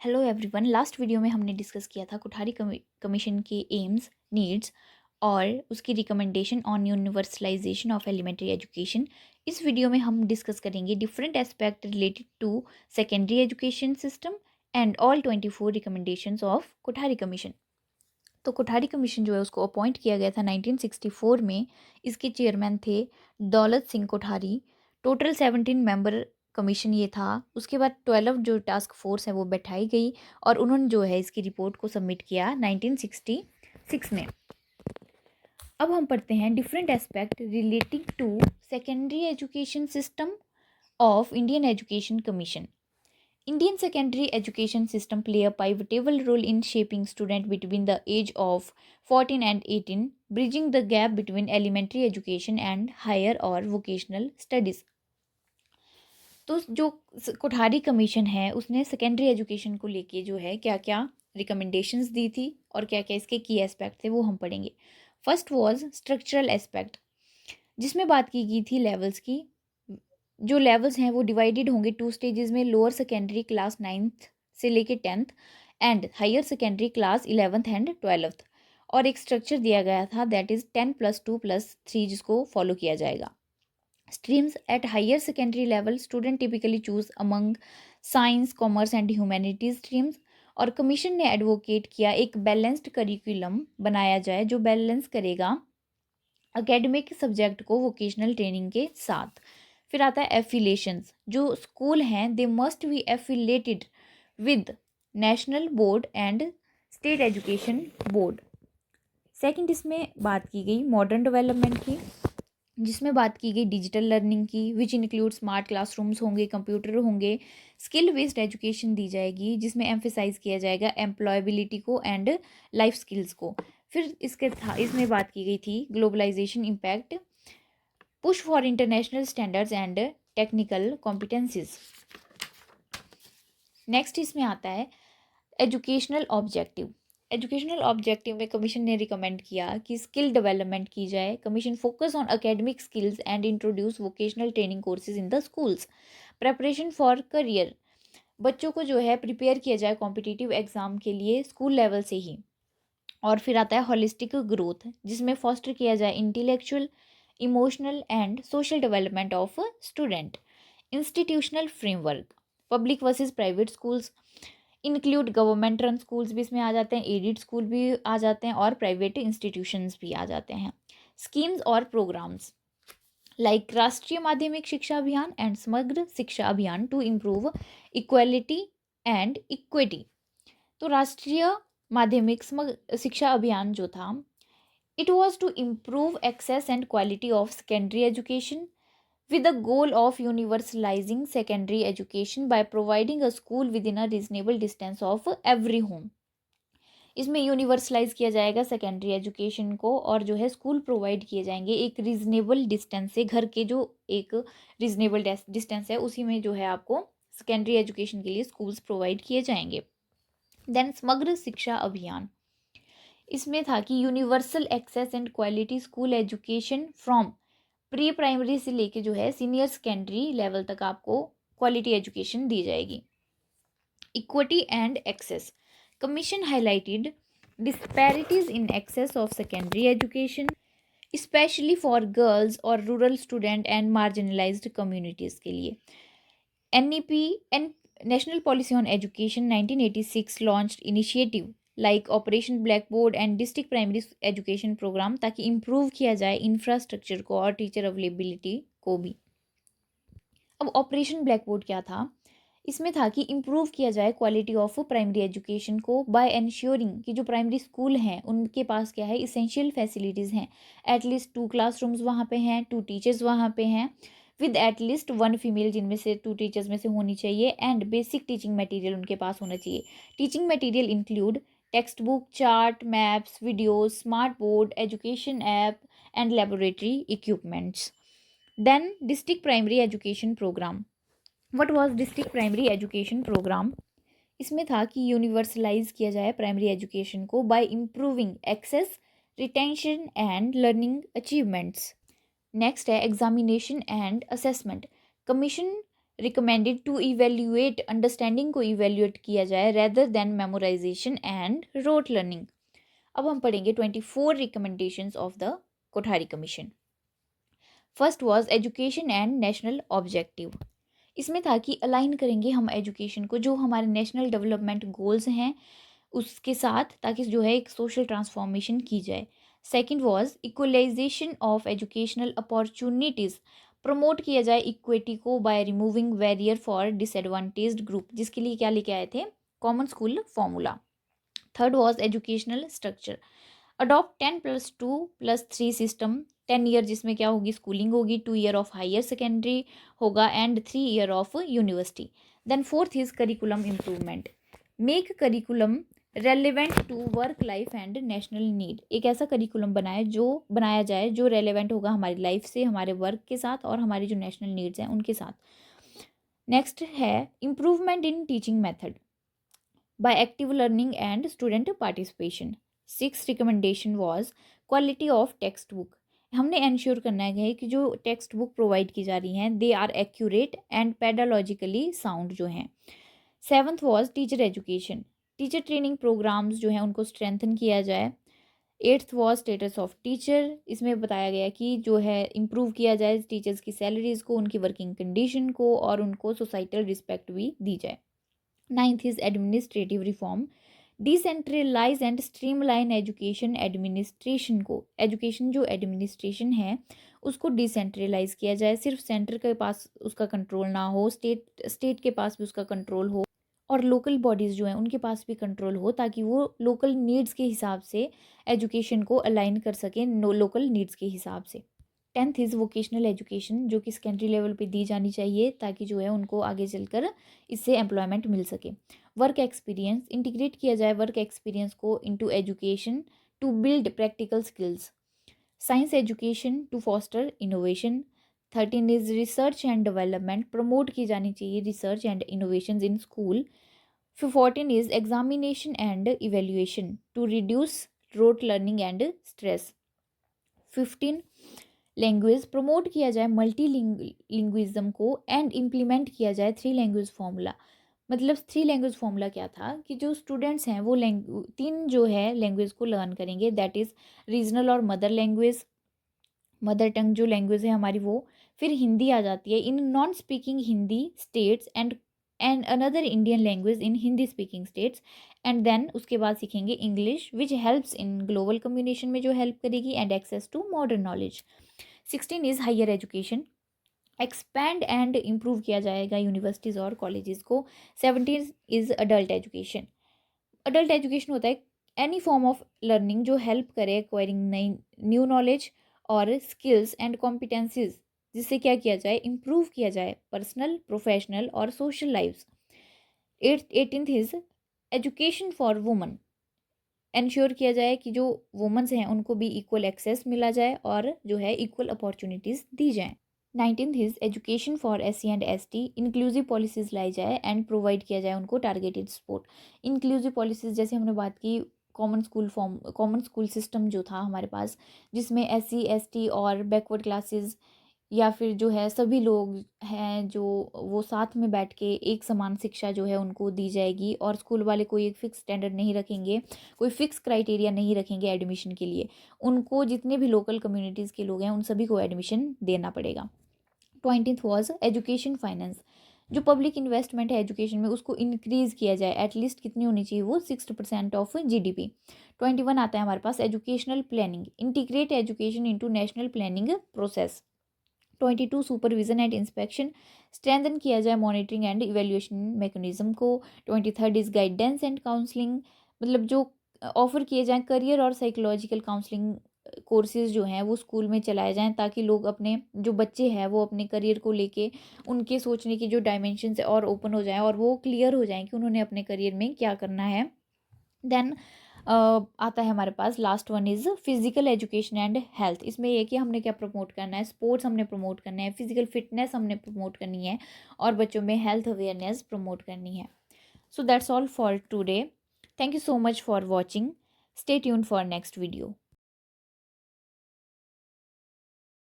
Hello everyone. Last video में हमने discuss किया था कोठारी कमीशन के एम्स, नीड्स और उसकी recommendation on universalization of elementary education. इस वीडियो में हम डिस्कस करेंगे different aspect related to secondary education system and all 24 recommendations of Kothari commission. तो कोठारी कमीशन जो है उसको अपॉइंट किया गया था 1964 में। इसके चेयरमैन थे Daulat Singh Kothari. Total 17 member commission ये था। उसके बाद 12 जो टास्क फोर्स है वो बैठाई गई और उन्होंने जो है इसकी रिपोर्ट को सबमिट किया 1966 में। अब हम पढ़ते हैं different aspect relating to secondary education system of Indian education commission. Indian secondary education system play a pivotal role in shaping student between the age of 14 and 18, bridging the gap between elementary education and higher or vocational studies. तो जो Kothari commission है उसने secondary education को लेके जो है क्या क्या रिकमेंडेशंस दी थी और क्या क्या इसके की एस्पेक्ट थे वो हम पढ़ेंगे। फर्स्ट वाज स्ट्रक्चरल एस्पेक्ट, जिसमें बात की गई थी लेवल्स की। जो लेवल्स हैं वो डिवाइडेड होंगे 2 स्टेजेस में, लोअर सेकेंडरी क्लास 9th से लेके 10th and higher secondary class 11th and 12th। और एक स्ट्रक्चर दिया गया था दैट इज़ 10+2+3 जिसको फॉलो किया जाएगा। Streams at higher secondary level student typically choose among science, commerce and humanities streams. और कमीशन ने एडवोकेट किया एक बैलेंस्ड करिकुलम बनाया जाए जो बैलेंस करेगा एकेडमिक सब्जेक्ट को वोकेशनल ट्रेनिंग के साथ। फिर आता है एफिलेशंस। जो स्कूल हैं they must be affiliated with national board and state education board. Second इसमें बात की गई मॉडर्न डेवलपमेंट की, जिसमें बात की गई डिजिटल लर्निंग की विच इंक्लूड स्मार्ट क्लासरूम्स होंगे, कंप्यूटर होंगे। स्किल बेस्ड एजुकेशन दी जाएगी जिसमें एम्फेसाइज किया जाएगा एम्प्लॉयबिलिटी को एंड लाइफ स्किल्स को। फिर इसमें बात की गई थी globalization impact, push for international standards and technical competencies. Next इसमें आता है एजुकेशनल ऑब्जेक्टिव। एजुकेशनल ऑब्जेक्टिव में कमीशन ने रिकमेंड किया कि स्किल डेवलपमेंट की जाए। Commission focus on academic skills and introduce vocational training courses in the schools. Preparation for career, बच्चों को जो है प्रिपेयर किया जाए कॉम्पिटिटिव एग्जाम के लिए स्कूल लेवल से ही। और फिर आता है होलिस्टिक ग्रोथ, जिसमें फॉस्टर किया जाए intellectual, emotional and social development of student. Institutional framework, public versus private schools include government run schools भी इसमें आ जाते हैं, एडिड स्कूल भी आ जाते हैं और प्राइवेट इंस्टीट्यूशंस भी आ जाते हैं। स्कीम्स और प्रोग्राम्स लाइक राष्ट्रीय माध्यमिक शिक्षा अभियान and Samagra Shiksha Abhiyan to improve equality and equity. तो राष्ट्रीय माध्यमिक समग्र शिक्षा अभियान जो था it was to improve access and quality of secondary education with the goal of universalizing secondary education by providing a school within a reasonable distance of every home। इसमें universalise किया जाएगा secondary education को और जो है school provide किए जाएंगे एक रीजनेबल डिस्टेंस से, घर के जो एक रीजनेबल डिस्टेंस है उसी में जो है आपको सेकेंडरी एजुकेशन के लिए स्कूल्स प्रोवाइड किए जाएंगे। देन समग्र शिक्षा अभियान, इसमें था कि universal access and quality school education from pre primary से लेके जो है सीनियर सेकेंडरी लेवल तक आपको क्वालिटी एजुकेशन दी जाएगी। Equity and access, commission highlighted disparities in access of secondary education specially for girls और rural student and marginalised communities के लिए। NEP and national policy on education 1986 launched initiative like operation blackboard and district primary education programme ताकि improve किया जाए infrastructure को और teacher availability को भी। अब ऑपरेशन ब्लैकबोर्ड क्या था? इसमें था कि इम्प्रूव किया जाए क्वालिटी ऑफ प्राइमरी एजुकेशन को बाय एंश्योरिंग कि जो प्राइमरी स्कूल हैं उनके पास क्या है इसेंशियल फैसिलिटीज़ हैं। एटलीस्ट 2 क्लासरूम्स वहाँ पे हैं, 2 टीचर्स वहाँ पे हैं विद एटलीस्ट 1 फीमेल, जिनमें से 2 टीचर्स में से होनी चाहिए एंड बेसिक टीचिंग मटेरियल उनके पास होना चाहिए। Teaching material include text book, chart, maps, videos, smart board, education app and laboratory equipments. Then district primary education programme. What was district primary education programme? इसमें था कि यूनिवर्सलाइज किया जाए primary education को by improving access, retention and learning achievements. Next है examination and assessment. Commission recommended to evaluate, understanding को evaluate किया जाए rather than memorisation and rote learning. अब हम पढ़ेंगे 24 recommendations of the Kothari commission. First was education and national objective. इसमें था कि अलाइन करेंगे हम एजुकेशन को जो हमारे नेशनल डेवलपमेंट गोल्स हैं उसके साथ, ताकि जो है एक सोशल ट्रांसफॉर्मेशन की जाए। Second was equalization of educational opportunities, promote किया जाए इक्विटी को by removing barrier for disadvantaged group, जिसके लिए क्या लेके आए थे, common school formula. Third was educational structure, adopt 10+2+3 system, 10 year जिसमें क्या होगी, स्कूलिंग होगी, 2 ईयर ऑफ हायर सेकेंडरी होगा and 3 year of university. Then fourth is curriculum improvement, make curriculum relevant to work life and national need, एक ऐसा curriculum बनाया जाए जो रेलिवेंट होगा हमारी लाइफ से, हमारे वर्क के साथ और हमारी जो नेशनल नीड्स हैं उनके साथ। नेक्स्ट है improvement in teaching method by active learning and student participation. Six recommendation was quality of text book, हमने इंश्योर करना है कि जो टेक्स्ट बुक प्रोवाइड की जा रही हैं they are accurate and pedagogically sound जो हैं। Seventh was teacher education, teacher training programmes जो हैं उनको स्ट्रेंथन किया जाए। Eighth was status of teacher, इसमें बताया गया कि जो है इम्प्रूव किया जाए टीचर्स की सैलरीज को, उनकी वर्किंग कंडीशन को और उनको सोसाइटल रिस्पेक्ट भी दी जाए। Ninth is administrative reform, decentralize and streamline education administration को, एजुकेशन जो एडमिनिस्ट्रेशन है उसको डिसेंट्रलाइज किया जाए, सिर्फ सेंटर के पास उसका कंट्रोल ना हो, स्टेट के पास भी उसका कंट्रोल हो और लोकल बॉडीज़ जो हैं उनके पास भी कंट्रोल हो, ताकि वो लोकल नीड्स के हिसाब से एजुकेशन को अलाइन कर सकें लोकल नीड्स के हिसाब से। टेंथ इज़ वोकेशनल एजुकेशन, जो कि सेकेंडरी लेवल पे दी जानी चाहिए ताकि जो है उनको आगे चलकर इससे एम्प्लॉयमेंट मिल सके। वर्क एक्सपीरियंस, इंटीग्रेट किया जाए वर्क एक्सपीरियंस को into education to build practical skills. Science education to foster innovation. 13 is research and development, promote की जानी चाहिए research and innovation in school. 14 is examination and evaluation to reduce rote learning and stress. 15 language, promote किया जाए multilingualism को and implement किया जाए 3 language formula. मतलब 3 language formula क्या था कि जो स्टूडेंट्स हैं वो 3 जो है लैंग्वेज को लर्न करेंगे, दैट इज़ रीजनल और मदर लैंग्वेज, मदर टंग जो लैंग्वेज है हमारी वो, फिर हिंदी आ जाती है in non speaking Hindi states and another Indian language in Hindi speaking states, and then उसके बाद सीखेंगे English which helps in global communication में जो हेल्प करेगी and access to modern knowledge. 16 is higher education, expand and improve किया जाएगा universities और colleges को। 17 is adult education, adult education होता है एनी फॉर्म ऑफ लर्निंग जो हेल्प करे एक्वायरिंग नई न्यू नॉलेज और स्किल्स एंड कॉम्पिटेंसीज, जिससे क्या किया जाए, इम्प्रूव किया जाए पर्सनल, प्रोफेशनल और social lifes. 18th is education for woman, ensure किया जाए कि जो वुमेंस हैं उनको भी इक्वल एक्सेस मिला जाए और जो है इक्वल अपॉर्चुनिटीज़ दी जाएँ। 19th is education for SC and ST, inclusive policies लाई जाए एंड प्रोवाइड किया जाए उनको टारगेटेड सपोर्ट। इंक्लूसिव पॉलिसीज़ जैसे हमने बात की कॉमन स्कूल सिस्टम जो था हमारे पास, जिसमें SC ST और बैकवर्ड क्लासेस या फिर जो है सभी लोग हैं जो वो साथ में बैठ के एक समान शिक्षा जो है उनको दी जाएगी, और स्कूल वाले कोई एक फिक्स स्टैंडर्ड नहीं रखेंगे, कोई फिक्स क्राइटेरिया नहीं रखेंगे एडमिशन के लिए, उनको जितने भी लोकल कम्युनिटीज़ के लोग हैं उन सभी को एडमिशन देना पड़ेगा। 20th वॉज एजुकेशन फाइनेंस, जो पब्लिक इन्वेस्टमेंट है एजुकेशन में उसको इंक्रीज़ किया जाए, एटलीस्ट कितनी होनी चाहिए वो 60% ऑफ GDP। 21 आता है हमारे पास educational planning, integrate education into national planning process. 22 supervision and inspection, strengthen किया जाए मॉनिटरिंग एंड इवेल्युएशन मैकेनिज्म को। 23 इज गाइडेंस एंड काउंसलिंग, मतलब जो ऑफर किए जाएँ करियर और साइकोलॉजिकल काउंसलिंग कोर्सेज जो हैं वो स्कूल में चलाए जाएँ, ताकि लोग अपने जो बच्चे हैं वो अपने करियर को लेके उनके सोचने की जो डायमेंशन है और ओपन हो जाएँ और वो क्लियर हो जाएँ कि उन्होंने अपने करियर में क्या करना है। देन आता है हमारे पास last one is physical education and health, इसमें ये कि हमने क्या प्रमोट करना है, स्पोर्ट्स हमने प्रमोट करना है, फिजिकल फिटनेस हमने प्रमोट करनी है और बच्चों में हेल्थ अवेयरनेस प्रमोट करनी है। So that's all for today, thank you so much for watching, stay tuned for next video.